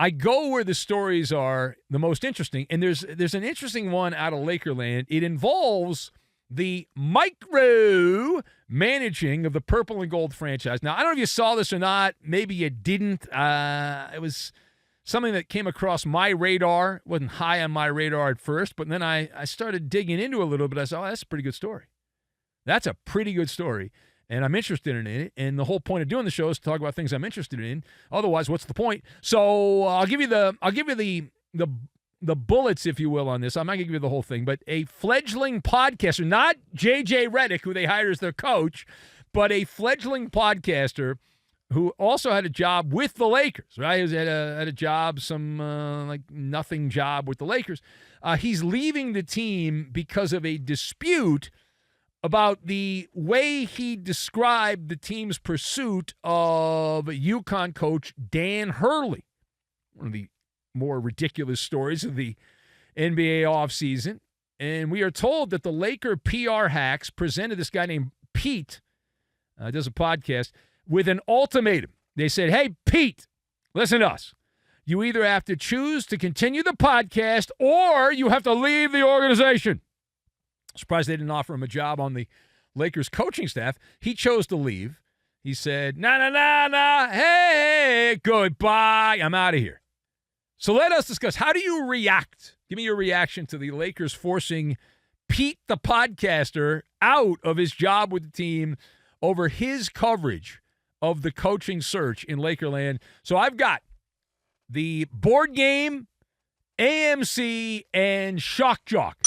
I go where the stories are the most interesting, and there's an interesting one out of Lakerland. It involves the micro managing of the purple and gold franchise. Now, I don't know if you saw this or not. Maybe you didn't. It was something that came across my radar. It wasn't high on my radar at first, but then I started digging into it a little bit. I said, oh, that's a pretty good story. That's a pretty good story, and I'm interested in it. And the whole point of doing the show is to talk about things I'm interested in. Otherwise, what's the point? So I'll give you the bullets, if you will, on this. I'm not going to give you the whole thing, but a fledgling podcaster, not J.J. Redick, who they hired as their coach, but a fledgling podcaster who also had a job with the Lakers, right? He had a job, some nothing job with the Lakers. He's leaving the team because of a dispute about the way he described the team's pursuit of UConn coach Dan Hurley, one of the more ridiculous stories of the NBA offseason. And we are told that the Laker PR hacks presented this guy named Pete, does a podcast, with an ultimatum. They said, hey, Pete, listen to us. You either have to choose to continue the podcast or you have to leave the organization. Surprised they didn't offer him a job on the Lakers coaching staff. He chose to leave. He said, nah, hey, goodbye, I'm out of here. So let us discuss, how do you react? Give me your reaction to the Lakers forcing Pete the podcaster out of his job with the team over his coverage of the coaching search in Lakerland. So I've got the board game, AMC, and Shock Jock.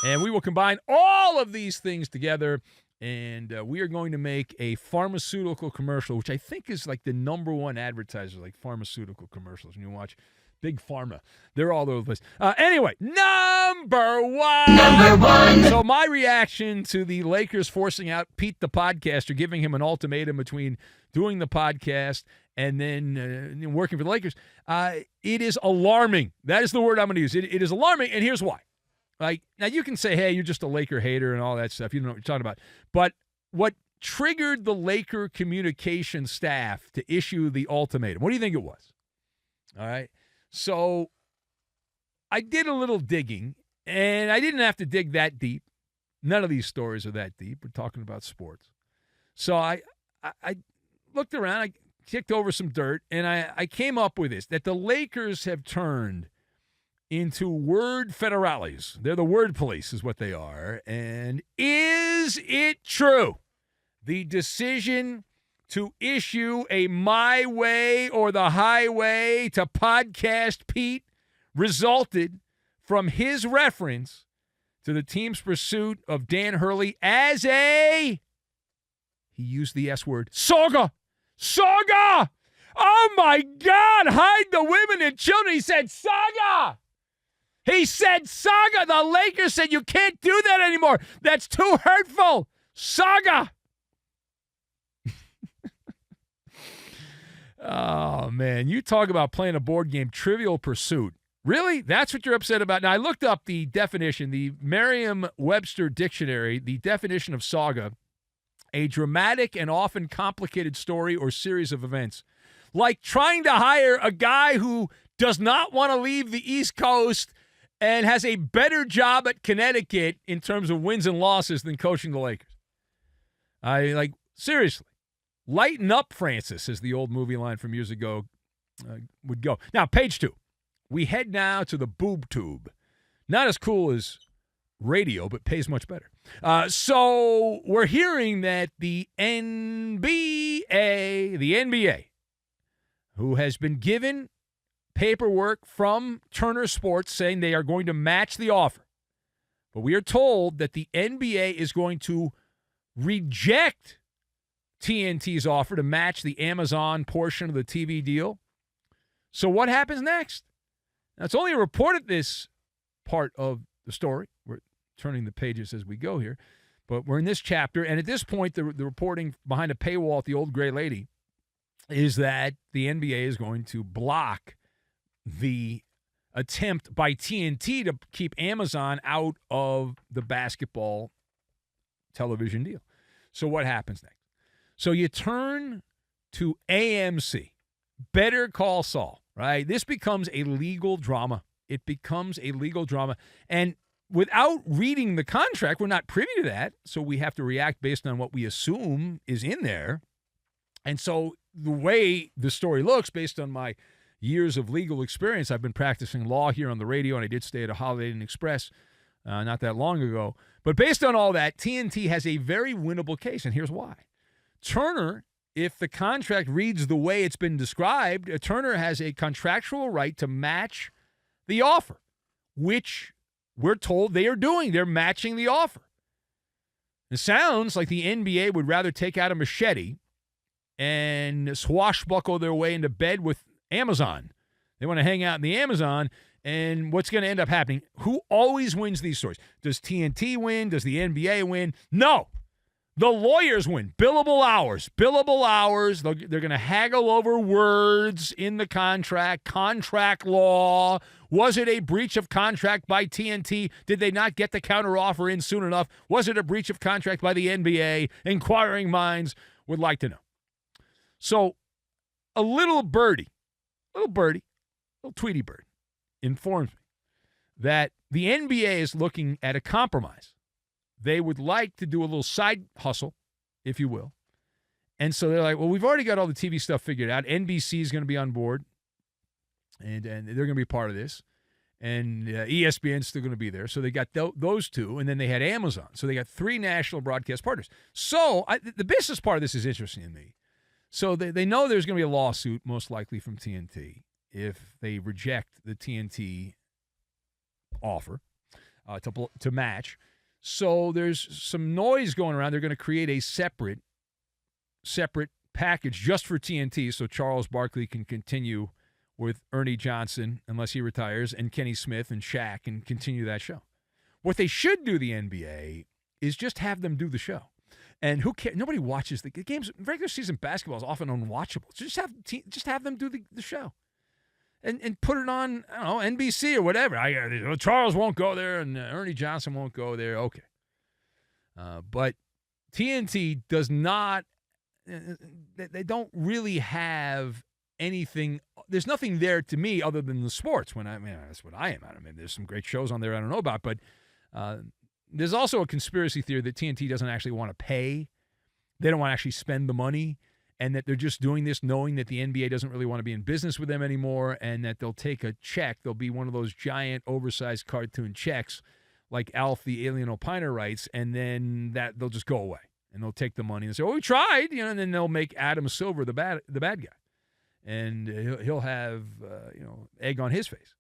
And we will combine all of these things together, and we are going to make a pharmaceutical commercial, which I think is like the number one advertiser, like pharmaceutical commercials. When you watch Big Pharma, they're all over the place. Anyway, number one. So my reaction to the Lakers forcing out Pete the podcaster, giving him an ultimatum between doing the podcast and then working for the Lakers, it is alarming. That is the word I'm going to use. It is alarming, and here's why. Like, now you can say, hey, you're just a Laker hater and all that stuff. You don't know what you're talking about. But what triggered the Laker communication staff to issue the ultimatum? What do you think it was? All right. So I did a little digging, and I didn't have to dig that deep. None of these stories are that deep. We're talking about sports. So I looked around, I kicked over some dirt, and I came up with this, that the Lakers have turned into word federales. They're the word police is what they are. And is it true? The decision to issue a my way or the highway to podcast Pete resulted from his reference to the team's pursuit of Dan Hurley as he used the S word, saga. Saga! Oh my God, hide the women and children. He said saga. He said saga. The Lakers said you can't do that anymore. That's too hurtful. Saga. Oh, man. You talk about playing a board game, Trivial Pursuit. Really? That's what you're upset about? Now, I looked up the definition, the Merriam-Webster dictionary, the definition of saga, a dramatic and often complicated story or series of events. Like trying to hire a guy who does not want to leave the East Coast and has a better job at Connecticut in terms of wins and losses than coaching the Lakers. Seriously. Lighten up, Francis, as the old movie line from years ago would go. Now, page 2. We head now to the boob tube. Not as cool as radio, but pays much better. So we're hearing that the NBA, who has been given paperwork from Turner Sports saying they are going to match the offer. But we are told that the NBA is going to reject TNT's offer to match the Amazon portion of the TV deal. So what happens next? Now, it's only a report at this part of the story. We're turning the pages as we go here. But we're in this chapter, and at this point, the reporting behind a paywall at the Old Gray Lady is that the NBA is going to block the attempt by TNT to keep Amazon out of the basketball television deal. So what happens next? So you turn to AMC, Better Call Saul. right? This becomes a legal drama. It becomes a legal drama. And without reading the contract, we're not privy to that, so we have to react based on what we assume is in there. And so the way the story looks, based on my years of legal experience, I've been practicing law here on the radio, and I did stay at a Holiday Inn Express not that long ago. But based on all that, TNT has a very winnable case, and here's why. Turner, if the contract reads the way it's been described, Turner has a contractual right to match the offer, which we're told they are doing. They're matching the offer. It sounds like the NBA would rather take out a machete and swashbuckle their way into bed with Amazon. They want to hang out in the Amazon, and what's going to end up happening? Who always wins these stories? Does TNT win? Does the NBA win? No. The lawyers win. Billable hours. Billable hours. They're going to haggle over words in the contract law. Was it a breach of contract by TNT? Did they not get the counteroffer in soon enough? Was it a breach of contract by the NBA? Inquiring minds would like to know. So a little Tweety bird, informs me that the NBA is looking at a compromise. They would like to do a little side hustle, if you will. And so they're like, well, we've already got all the TV stuff figured out. NBC is going to be on board, and they're going to be part of this. And ESPN's still going to be there. So they got those two, and then they had Amazon. So they got 3 national broadcast partners. So the business part of this is interesting to me. So they know there's going to be a lawsuit, most likely from TNT, if they reject the TNT offer to match. So there's some noise going around. They're going to create a separate package just for TNT, so Charles Barkley can continue with Ernie Johnson, unless he retires, and Kenny Smith and Shaq, and continue that show. What they should do, the NBA, is just have them do the show. And who cares? Nobody watches the games. Regular season basketball is often unwatchable. So just have them do the show. And put it on, I don't know, NBC or whatever. Charles won't go there, and Ernie Johnson won't go there. Okay. But TNT does not, they don't really have anything. There's nothing there to me other than the sports. That's what I am. There's some great shows on there I don't know about, but there's also a conspiracy theory that TNT doesn't actually want to pay. They don't want to actually spend the money. And that they're just doing this knowing that the NBA doesn't really want to be in business with them anymore, and that they'll take a check. There'll be one of those giant, oversized cartoon checks like Alf the Alien Opiner writes, and then that they'll just go away. And they'll take the money and say, we tried, and then they'll make Adam Silver the bad guy. And he'll have, egg on his face.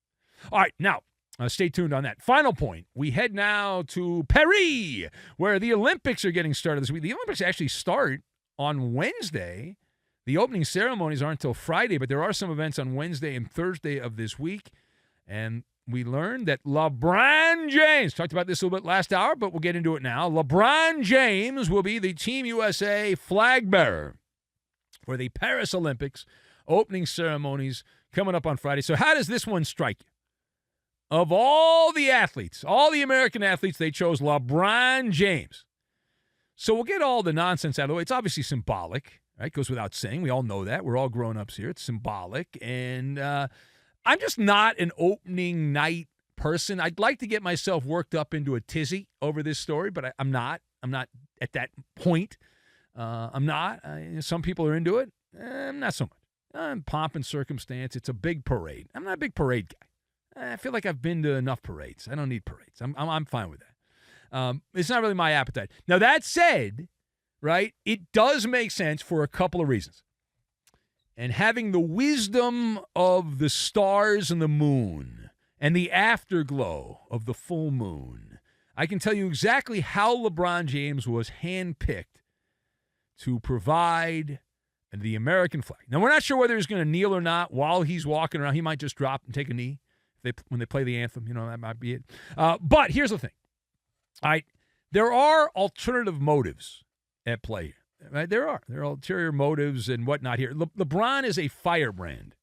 All right, now, stay tuned on that. Final point. We head now to Paris, where the Olympics are getting started this week. The Olympics actually start on Wednesday. The opening ceremonies aren't until Friday, but there are some events on Wednesday and Thursday of this week. And we learned that LeBron James, talked about this a little bit last hour, but we'll get into it now. LeBron James will be the Team USA flag bearer for the Paris Olympics opening ceremonies coming up on Friday. So how does this one strike you? Of all the athletes, all the American athletes, they chose LeBron James. So we'll get all the nonsense out of the way. It's obviously symbolic, right? Goes without saying. We all know that. We're all grown-ups here. It's symbolic. And I'm just not an opening night person. I'd like to get myself worked up into a tizzy over this story, but I'm not. I'm not at that point. I'm not. Some people are into it. I'm not so much. Pomp and circumstance. It's a big parade. I'm not a big parade guy. I feel like I've been to enough parades. I don't need parades. I'm fine with that. It's not really my appetite. Now, that said, right, it does make sense for a couple of reasons. And having the wisdom of the stars and the moon and the afterglow of the full moon, I can tell you exactly how LeBron James was handpicked to provide the American flag. Now, we're not sure whether he's going to kneel or not while he's walking around. He might just drop and take a knee when they play the anthem. That might be it. But here's the thing. All right, there are alternative motives at play. Right? There are ulterior motives and whatnot here. LeBron is a firebrand.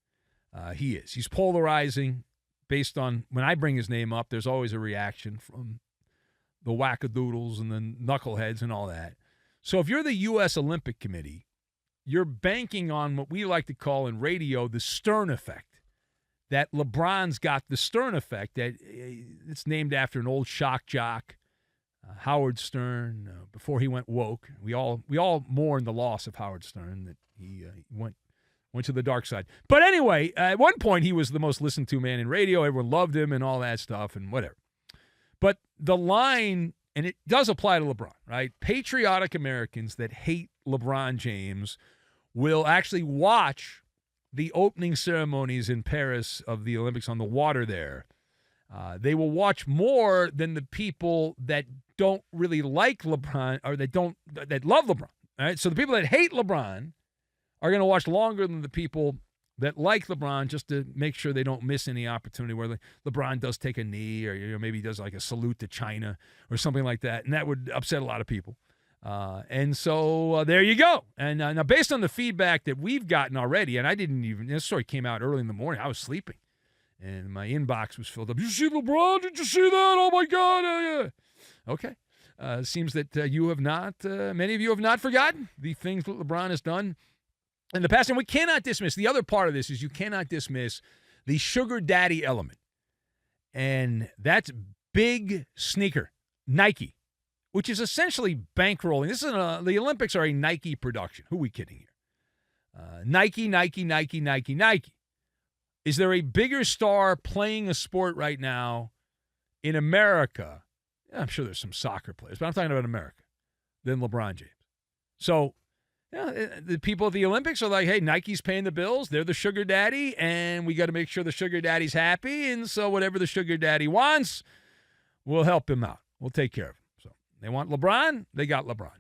He is. He's polarizing based on, when I bring his name up, there's always a reaction from the wackadoodles and the knuckleheads and all that. So if you're the U.S. Olympic Committee, you're banking on what we like to call in radio the Stern effect. that LeBron's got the Stern effect. That it's named after an old shock jock, Howard Stern. Before he went woke, we all mourn the loss of Howard Stern. That he went to the dark side. But anyway, at one point he was the most listened to man in radio. Everyone loved him and all that stuff and whatever. But the line, and it does apply to LeBron, right? Patriotic Americans that hate LeBron James will actually watch the opening ceremonies in Paris of the Olympics on the water there. They will watch more than the people that don't really like LeBron or that love LeBron. All right? So the people that hate LeBron are going to watch longer than the people that like LeBron, just to make sure they don't miss any opportunity where LeBron does take a knee or maybe he does like a salute to China or something like that, and that would upset a lot of people. And so there you go. And now based on the feedback that we've gotten already, and this story came out early in the morning. I was sleeping, and my inbox was filled up. Did you see LeBron? Did you see that? Oh, my God. Okay. Seems that many of you have not forgotten the things that LeBron has done in the past. And we cannot dismiss, the other part of this is you cannot dismiss the sugar daddy element. And that's big sneaker, Nike, which is essentially bankrolling. The Olympics are a Nike production. Who are we kidding here? Nike. Is there a bigger star playing a sport right now in America? I'm sure there's some soccer players, but I'm talking about America, than LeBron James. So the people at the Olympics are like, hey, Nike's paying the bills. They're the sugar daddy, and we got to make sure the sugar daddy's happy. And so whatever the sugar daddy wants, we'll help him out. We'll take care of him. So they want LeBron, they got LeBron.